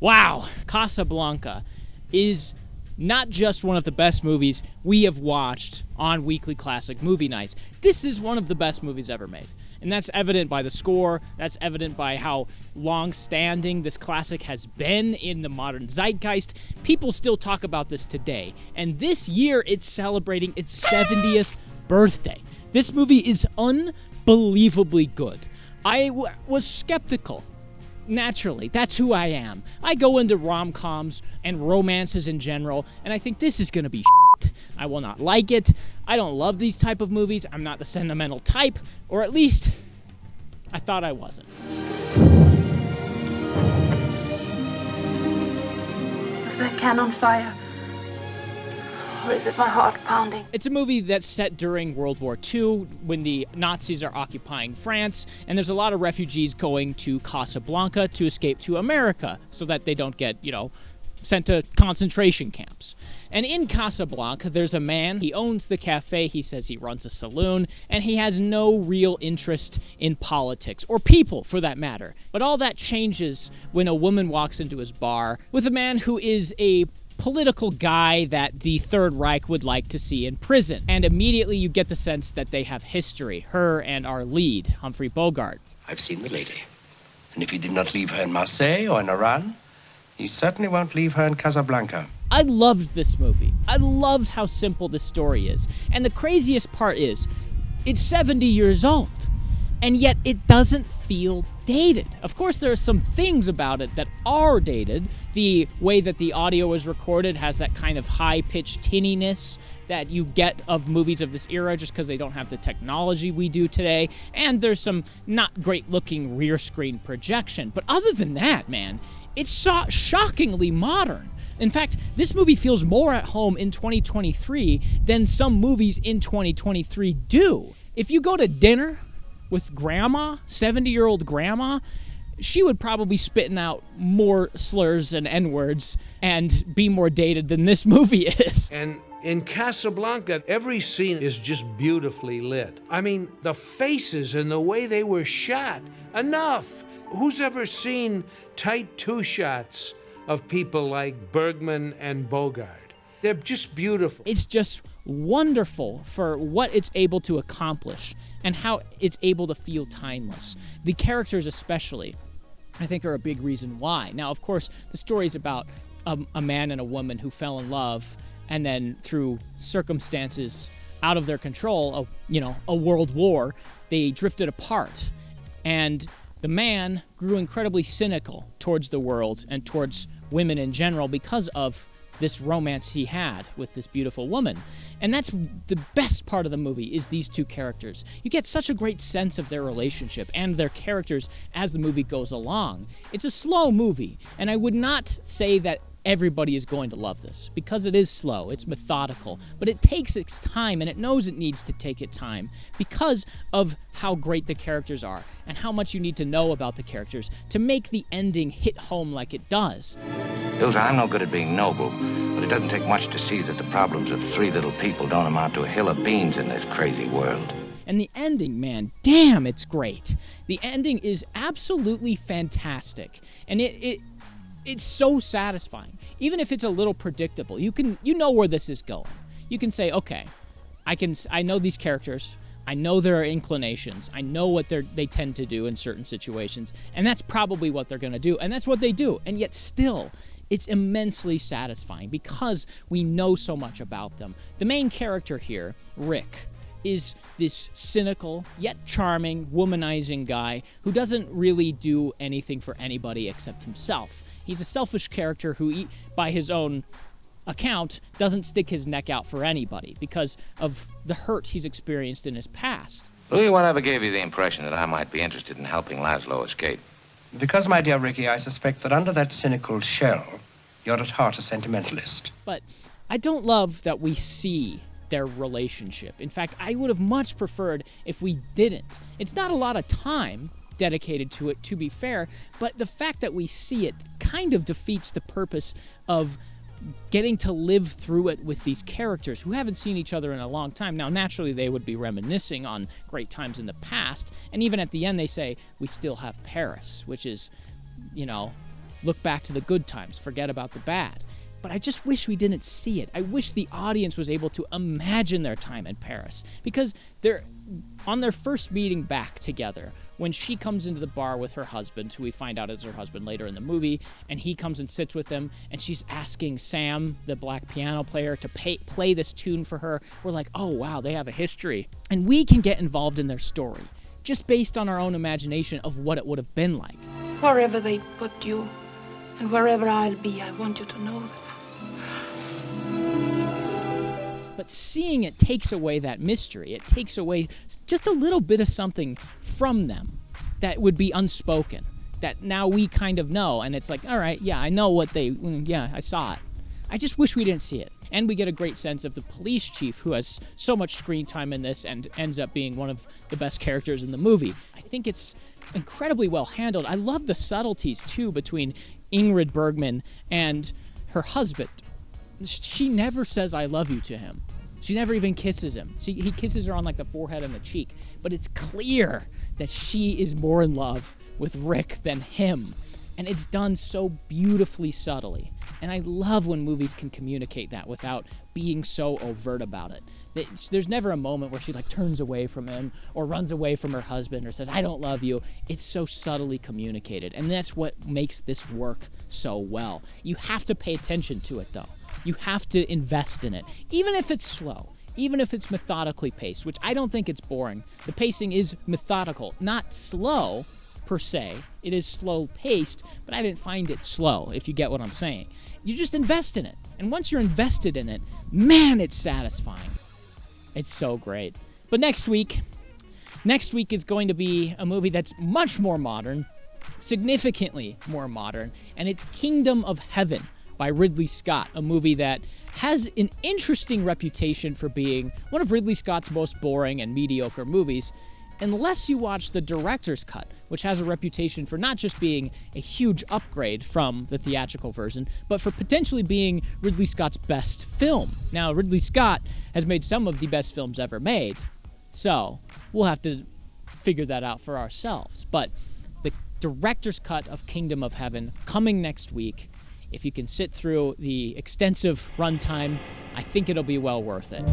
Wow, Casablanca is not just one of the best movies we have watched on Weekly Classic Movie Nights. This is one of the best movies ever made. And that's evident by the score, that's evident by how long-standing this classic has been in the modern zeitgeist. People still talk about this today. And this year, it's celebrating its 70th birthday. This movie is unbelievably good. I was skeptical. Naturally, that's who I am. I go into rom-coms and romances in general, and I think this is gonna be shit. I will not like it. I don't love these type of movies. I'm not the sentimental type, or at least I thought I wasn't. Is that can on fire? Or is it my heart pounding? It's a movie that's set during World War II when the Nazis are occupying France, and there's a lot of refugees going to Casablanca to escape to America so that they don't get, sent to concentration camps. And in Casablanca, there's a man. He owns the cafe. He says he runs a saloon, and he has no real interest in politics, or people for that matter. But all that changes when a woman walks into his bar with a man who is a political guy that the Third Reich would like to see in prison. And immediately you get the sense that they have history, her and our lead, Humphrey Bogart. I've seen the lady. And if he did not leave her in Marseille or in Iran, he certainly won't leave her in Casablanca. I loved this movie. I loved how simple the story is. And the craziest part is, it's 70 years old. And yet it doesn't feel dated. Of course, there are some things about it that are dated. The way that the audio is recorded has that kind of high-pitched tinniness that you get of movies of this era just because they don't have the technology we do today. And there's some not great-looking rear screen projection. But other than that, man, it's shockingly modern. In fact, this movie feels more at home in 2023 than some movies in 2023 do. If you go to dinner with grandma, 70-year-old grandma, she would probably be spitting out more slurs and N-words and be more dated than this movie is. And in Casablanca, every scene is just beautifully lit. I mean, the faces and the way they were shot, enough. Who's ever seen tight two-shots of people like Bergman and Bogart? They're just beautiful. It's just wonderful for what it's able to accomplish and how it's able to feel timeless. The characters especially, I think, are a big reason why. Now, of course, the story's about a man and a woman who fell in love, and then through circumstances out of their control, a world war, they drifted apart. And the man grew incredibly cynical towards the world and towards women in general because of this romance he had with this beautiful woman. And that's the best part of the movie, is these two characters. You get such a great sense of their relationship and their characters as the movie goes along. It's a slow movie, and I would not say that everybody is going to love this, because it is slow, it's methodical, but it takes its time, and it knows it needs to take its time because of how great the characters are and how much you need to know about the characters to make the ending hit home like it does. Ilsa, I'm no good at being noble, but it doesn't take much to see that the problems of three little people don't amount to a hill of beans in this crazy world. And the ending, man, damn, it's great. The ending is absolutely fantastic, and it's so satisfying. Even if it's a little predictable, you know where this is going. You can say, okay, I know these characters, I know their inclinations, I know what they tend to do in certain situations, and that's probably what they're going to do, and that's what they do. And yet still, it's immensely satisfying because we know so much about them. The main character here, Rick, is this cynical yet charming, womanizing guy who doesn't really do anything for anybody except himself. He's a selfish character who, by his own account, doesn't stick his neck out for anybody because of the hurt he's experienced in his past. Louis, whatever gave you the impression that I might be interested in helping Laszlo escape? Because, my dear Ricky, I suspect that under that cynical shell, you're at heart a sentimentalist. But I don't love that we see their relationship. In fact, I would have much preferred if we didn't. It's not a lot of time dedicated to it, to be fair, but the fact that we see it kind of defeats the purpose of getting to live through it with these characters who haven't seen each other in a long time. Now, naturally, they would be reminiscing on great times in the past, and even at the end they say, we still have Paris, which is, look back to the good times, forget about the bad. But I just wish we didn't see it. I wish the audience was able to imagine their time in Paris, because they're on their first meeting back together, when she comes into the bar with her husband, who we find out is her husband later in the movie, and he comes and sits with them, and she's asking Sam, the black piano player, to play this tune for her. We're like, oh wow, they have a history. And we can get involved in their story, just based on our own imagination of what it would have been like. Wherever they put you, and wherever I'll be, I want you to know that. But seeing it takes away that mystery. It takes away just a little bit of something from them that would be unspoken, that now we kind of know. And it's like, all right, yeah, I know what I saw it. I just wish we didn't see it. And we get a great sense of the police chief, who has so much screen time in this and ends up being one of the best characters in the movie. I think it's incredibly well handled. I love the subtleties, too, between Ingrid Bergman and her husband. She never says I love you to him. She never even kisses him. He kisses her on like the forehead and the cheek. But it's clear that she is more in love with Rick than him. And it's done so beautifully subtly. And I love when movies can communicate that without being so overt about it. There's never a moment where she like turns away from him or runs away from her husband or says, I don't love you. It's so subtly communicated. And that's what makes this work so well. You have to pay attention to it, though. You have to invest in it, even if it's slow, even if it's methodically paced, which I don't think it's boring. The pacing is methodical, not slow per se. It is slow paced, but I didn't find it slow, if you get what I'm saying. You just invest in it. And once you're invested in it, man, it's satisfying. It's so great. But next week is going to be a movie that's much more modern, significantly more modern, and it's Kingdom of Heaven by Ridley Scott, a movie that has an interesting reputation for being one of Ridley Scott's most boring and mediocre movies, unless you watch the director's cut, which has a reputation for not just being a huge upgrade from the theatrical version, but for potentially being Ridley Scott's best film. Now, Ridley Scott has made some of the best films ever made, so we'll have to figure that out for ourselves. But the director's cut of Kingdom of Heaven coming next week. If you can sit through the extensive runtime, I think it'll be well worth it.